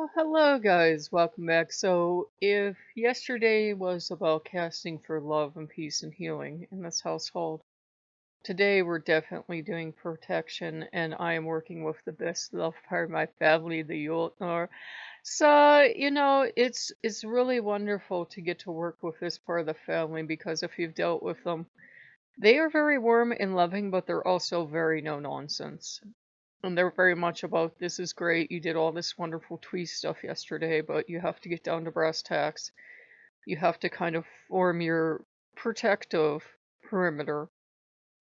Well, hello guys, welcome back. So, if yesterday was about casting for love and peace and healing in this household, today we're definitely doing protection, and I am working with the best loved part of my family, the Jotnar. So, it's really wonderful to get to work with this part of the family because if you've dealt with them, they are very warm and loving, but they're also very no nonsense. And they're very much about this is great. You did all this wonderful tweet stuff yesterday, but you have to get down to brass tacks. You have to kind of form your protective perimeter.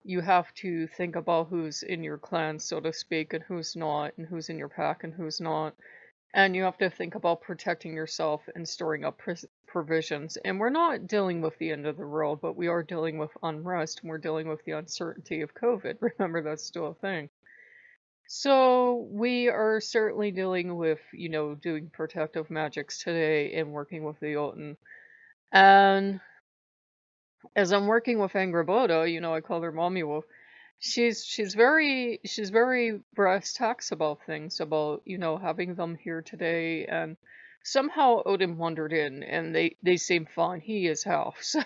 You have to think about who's in your clan, so to speak, and who's not, and who's in your pack and who's not. And you have to think about protecting yourself and storing up provisions. And we're not dealing with the end of the world, but we are dealing with unrest and we're dealing with the uncertainty of COVID. Remember, that's still a thing. So we are certainly dealing with, doing protective magics today and working with the Jotun. And as I'm working with Angraboda, I call her Mommy Wolf. She's very brass tacks about things, about, having them here today. And somehow Odin wandered in and they seem fine. He is half. So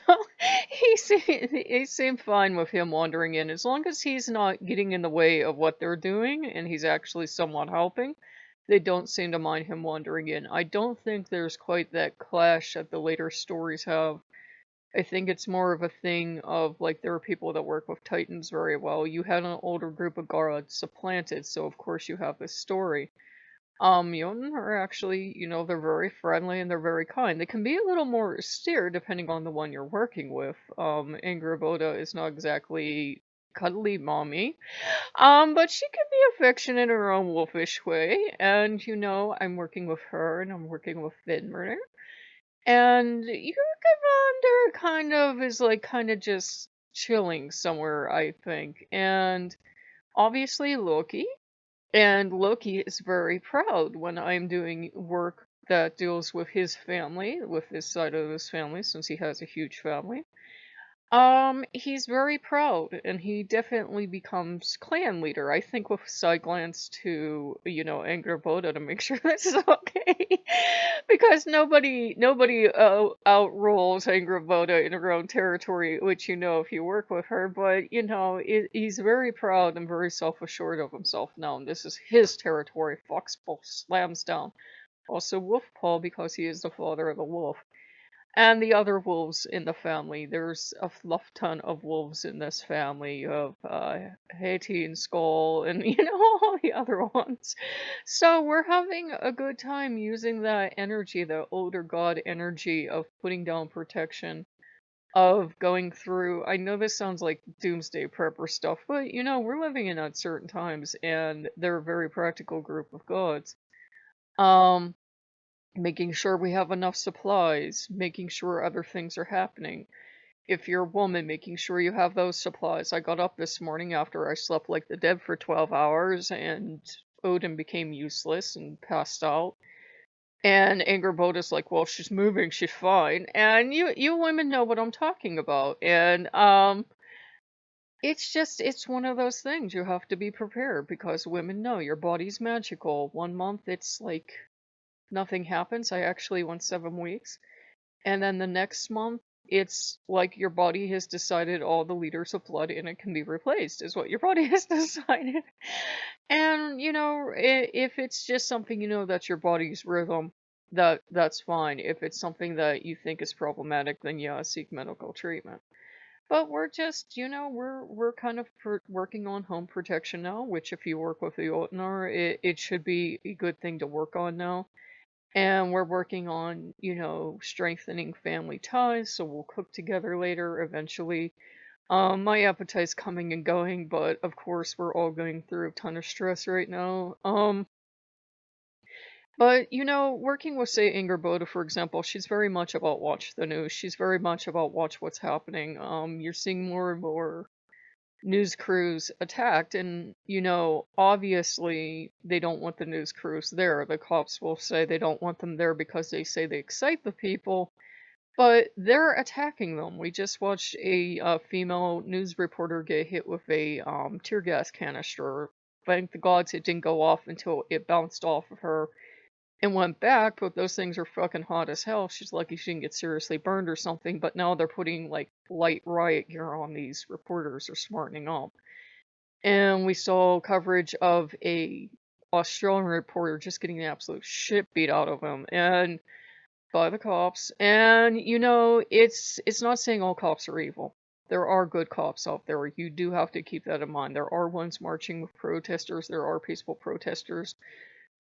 they seem fine with him wandering in as long as he's not getting in the way of what they're doing and he's actually somewhat helping. They don't seem to mind him wandering in. I don't think there's quite that clash that the later stories have. I think it's more of a thing of like there are people that work with Titans very well. You had an older group of gods supplanted, so of course you have this story. Jotun are actually, they're very friendly and they're very kind. They can be a little more austere depending on the one you're working with. Angraboda is not exactly cuddly mommy. But she can be affectionate in her own wolfish way. And I'm working with her and I'm working with Vidmer. And your commander kind of is like kind of just chilling somewhere, I think. And obviously Loki. And Loki is very proud when I'm doing work that deals with his family, with his side of his family, since he has a huge family. He's very proud, and he definitely becomes clan leader. I think with side glance to, Angrboda to make sure this is okay, because nobody outrules Angrboda in her own territory, which if you work with her. But he's very proud and very self-assured of himself now, and this is his territory. Foxpaw slams down. Also Wolfpaw because he is the father of the wolf. And the other wolves in the family. There's a fluff ton of wolves in this family. You have Haiti and Skull and all the other ones. So we're having a good time using that energy, the older god energy of putting down protection, of going through. I know this sounds like doomsday prepper stuff, but we're living in uncertain times and they're a very practical group of gods. Um Making sure we have enough supplies, making sure other things are happening. If you're a woman, making sure you have those supplies. I got up this morning after I slept like the dead for 12 hours and Odin became useless and passed out. And Angerboda's like, well, she's moving, she's fine. And you women know what I'm talking about. And it's one of those things you have to be prepared because women know your body's magical. 1 month it's like nothing happens. I actually went 7 weeks. And then the next month, it's like your body has decided all the liters of blood in it can be replaced, is what your body has decided. And, if it's just something that's your body's rhythm, that's fine. If it's something that you think is problematic, then yeah, seek medical treatment. But we're just, we're kind of working on home protection now, which if you work with the Jotnar, it should be a good thing to work on now. And we're working on, strengthening family ties, so we'll cook together later eventually. My appetite's coming and going, but of course we're all going through a ton of stress right now. But working with say Ingerboda, for example, she's very much about watch the news. She's very much about watch what's happening. You're seeing more and more news crews attacked, and obviously they don't want the news crews there. The cops will say they don't want them there because they say they excite the people, but they're attacking them. We just watched a female news reporter get hit with a tear gas canister. Thank the gods it didn't go off until it bounced off of her and went back, but those things are fucking hot as hell. She's lucky she didn't get seriously burned or something, but now they're putting like light riot gear on. These reporters are smartening up. And we saw coverage of a Australian reporter just getting the absolute shit beat out of him and by the cops. And it's not saying all cops are evil. There are good cops out there. You do have to keep that in mind. There are ones marching with protesters. There are peaceful protesters.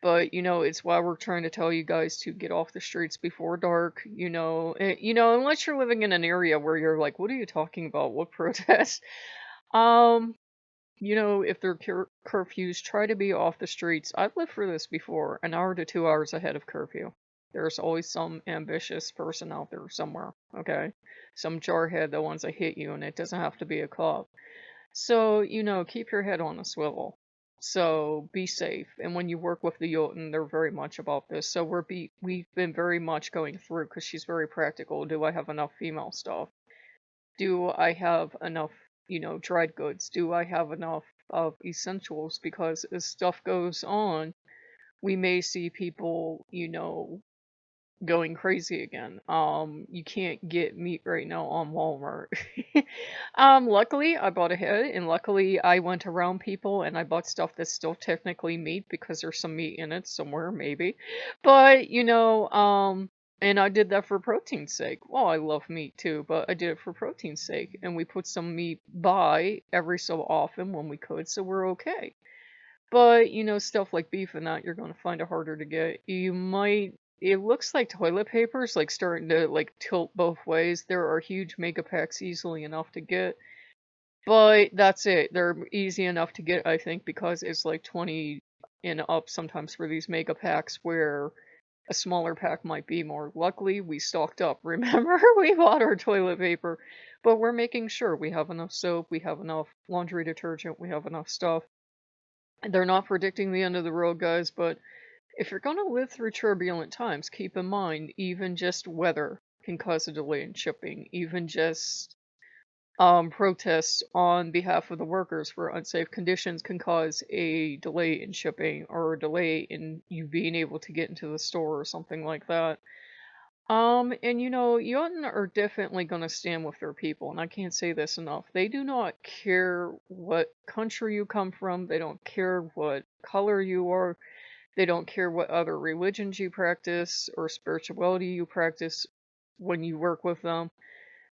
But it's why we're trying to tell you guys to get off the streets before dark. Unless you're living in an area where you're like, what are you talking about? What protest? Um, if they're curfews, try to be off the streets. I've lived through this before, an hour to 2 hours ahead of curfew. There's always some ambitious person out there somewhere, okay? Some jarhead that wants to hit you, and it doesn't have to be a cop. So, keep your head on a swivel. So be safe. And when you work with the Jotun, they're very much about this. So we've been very much going through because she's very practical. Do I have enough female stuff? Do I have enough, dried goods? Do I have enough of essentials? Because as stuff goes on, we may see people, going crazy again. You can't get meat right now on Walmart. Luckily I bought ahead, and luckily I went around people and I bought stuff that's still technically meat because there's some meat in it somewhere, maybe. But, and I did that for protein's sake. Well, I love meat too, but I did it for protein's sake. And we put some meat by every so often when we could, so we're okay. But, stuff like beef and that, you're going to find it harder to get. It looks like toilet paper's like starting to like tilt both ways. There are huge mega packs easily enough to get. But that's it. They're easy enough to get, I think, because it's like 20 and up sometimes for these mega packs where a smaller pack might be more. Luckily, we stocked up. Remember, we bought our toilet paper, but we're making sure we have enough soap, we have enough laundry detergent, we have enough stuff. They're not predicting the end of the world, guys, but if you're going to live through turbulent times, keep in mind, even just weather can cause a delay in shipping. Even just protests on behalf of the workers for unsafe conditions can cause a delay in shipping or a delay in you being able to get into the store or something like that. And Jotun are definitely going to stand with their people, and I can't say this enough. They do not care what country you come from, they don't care what color you are, they don't care what other religions you practice or spirituality you practice when you work with them.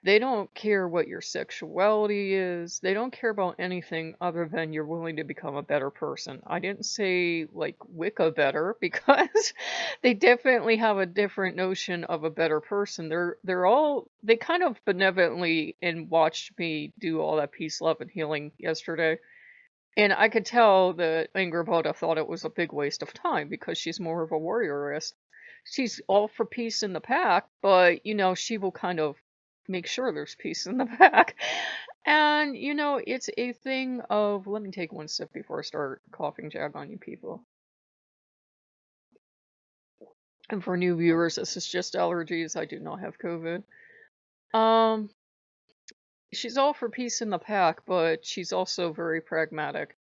They don't care what your sexuality is. They don't care about anything other than you're willing to become a better person. I didn't say like Wicca better because they definitely have a different notion of a better person. They kind of benevolently and watched me do all that peace, love, and healing yesterday. And I could tell that Angrboda thought it was a big waste of time because she's more of a warriorist. She's all for peace in the pack, but she will kind of make sure there's peace in the pack. And it's a thing of, let me take one sip before I start coughing jag on you people. And for new viewers, this is just allergies. I do not have COVID. Um, she's all for peace in the pack, but she's also very pragmatic.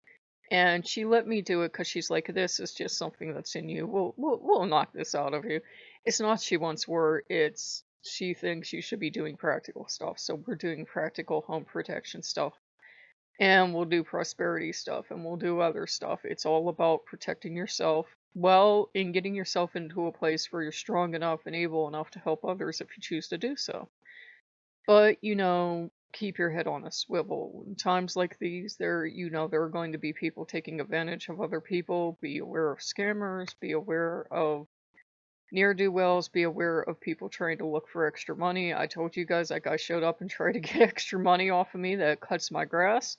And she let me do it because she's like, this is just something that's in you. We'll knock this out of you. It's not she wants war. It's she thinks you should be doing practical stuff. So we're doing practical home protection stuff. And we'll do prosperity stuff. And we'll do other stuff. It's all about protecting yourself. Well, in getting yourself into a place where you're strong enough and able enough to help others if you choose to do so. But, keep your head on a swivel. In times like these, there are going to be people taking advantage of other people. Be aware of scammers, be aware of ne'er-do-wells, be aware of people trying to look for extra money. I told you guys that guy showed up and tried to get extra money off of me that cuts my grass.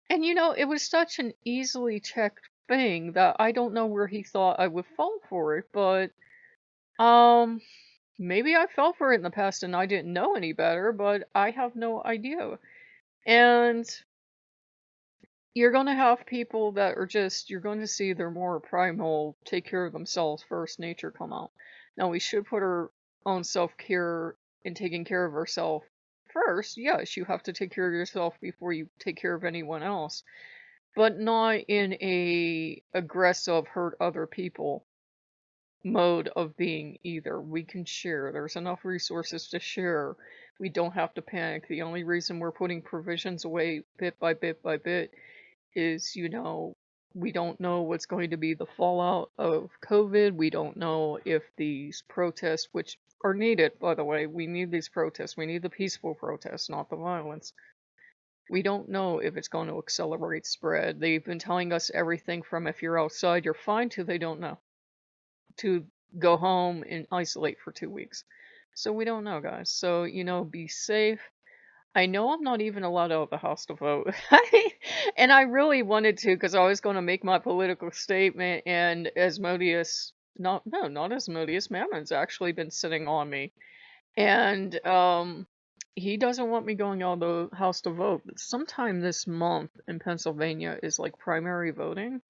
And it was such an easily checked thing that I don't know where he thought I would fall for it, but maybe I fell for it in the past and I didn't know any better, but I have no idea. And you're going to have people that are you're going to see their more primal, take care of themselves first nature come out. Now, we should put our own self-care in taking care of ourselves first. Yes, you have to take care of yourself before you take care of anyone else, but not in a aggressive hurt other people mode of being either. We can share. There's enough resources to share. We don't have to panic. The only reason we're putting provisions away bit by bit by bit is, we don't know what's going to be the fallout of COVID. We don't know if these protests, which are needed, by the way, we need these protests. We need the peaceful protests, not the violence. We don't know if it's going to accelerate spread. They've been telling us everything from if you're outside, you're fine, to they don't know, to go home and isolate for 2 weeks. So we don't know, guys. So, be safe. I know I'm not even allowed out of the house to vote. And I really wanted to, because I was going to make my political statement, and Asmodeus, not Asmodeus, Mammon's actually been sitting on me. And he doesn't want me going out of the house to vote. Sometime this month in Pennsylvania is like primary voting.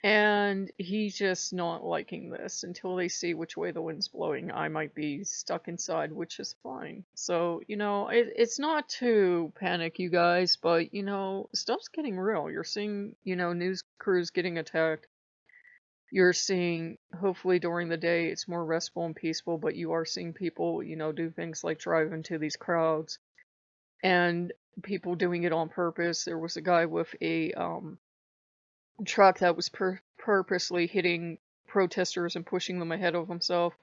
And he's just not liking this. Until they see which way the wind's blowing, I might be stuck inside, which is fine. So, it's not to panic, you guys, but, stuff's getting real. You're seeing, news crews getting attacked. You're seeing, hopefully during the day, it's more restful and peaceful, but you are seeing people, do things like drive into these crowds, and people doing it on purpose. There was a guy with a, truck that was purposely hitting protesters and pushing them ahead of himself.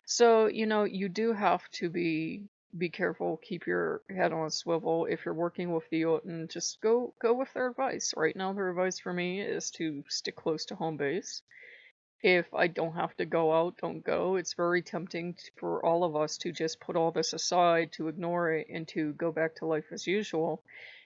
So, you do have to be careful, keep your head on a swivel. If you're working with the Jotnar, just go with their advice. Right now, their advice for me is to stick close to home base. If I don't have to go out, don't go. It's very tempting for all of us to just put all this aside, to ignore it, and to go back to life as usual.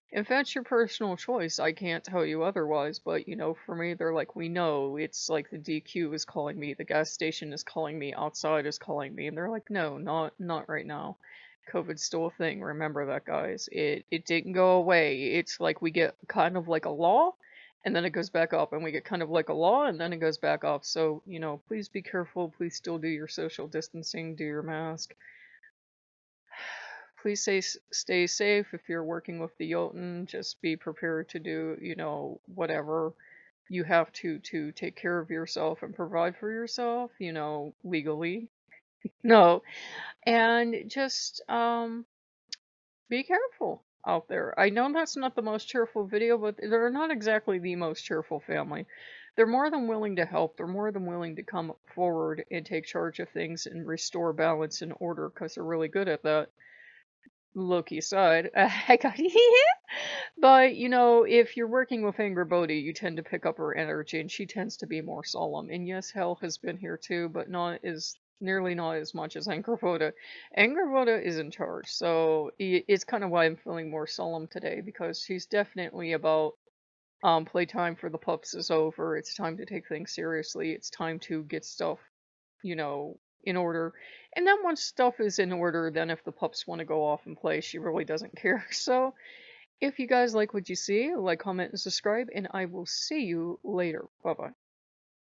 If that's your personal choice, I can't tell you otherwise, but for me, they're like, we know. It's like the DQ is calling me, the gas station is calling me, outside is calling me, and they're like, no, not right now. COVID's still a thing. Remember that, guys. It didn't go away. It's like we get kind of like a law, and then it goes back up, and we get kind of like a law, and then it goes back up. So, please be careful. Please still do your social distancing, do your mask. Please stay safe. If you're working with the Jotnar, just be prepared to do, whatever you have to take care of yourself and provide for yourself, legally. No, and just be careful out there. I know that's not the most cheerful video, but they're not exactly the most cheerful family. They're more than willing to help. They're more than willing to come forward and take charge of things and restore balance and order, because they're really good at that. Loki side. I got But, if you're working with Angry Bodhi, you tend to pick up her energy, and she tends to be more solemn. And yes, Hell has been here too, but nearly not as much as Angervoda. Angervoda is in charge, so it's kind of why I'm feeling more solemn today, because she's definitely about playtime for the pups is over. It's time to take things seriously. It's time to get stuff, in order. And then once stuff is in order, then if the pups want to go off and play, she really doesn't care. So if you guys like what you see, like, comment, and subscribe, and I will see you later. Bye bye.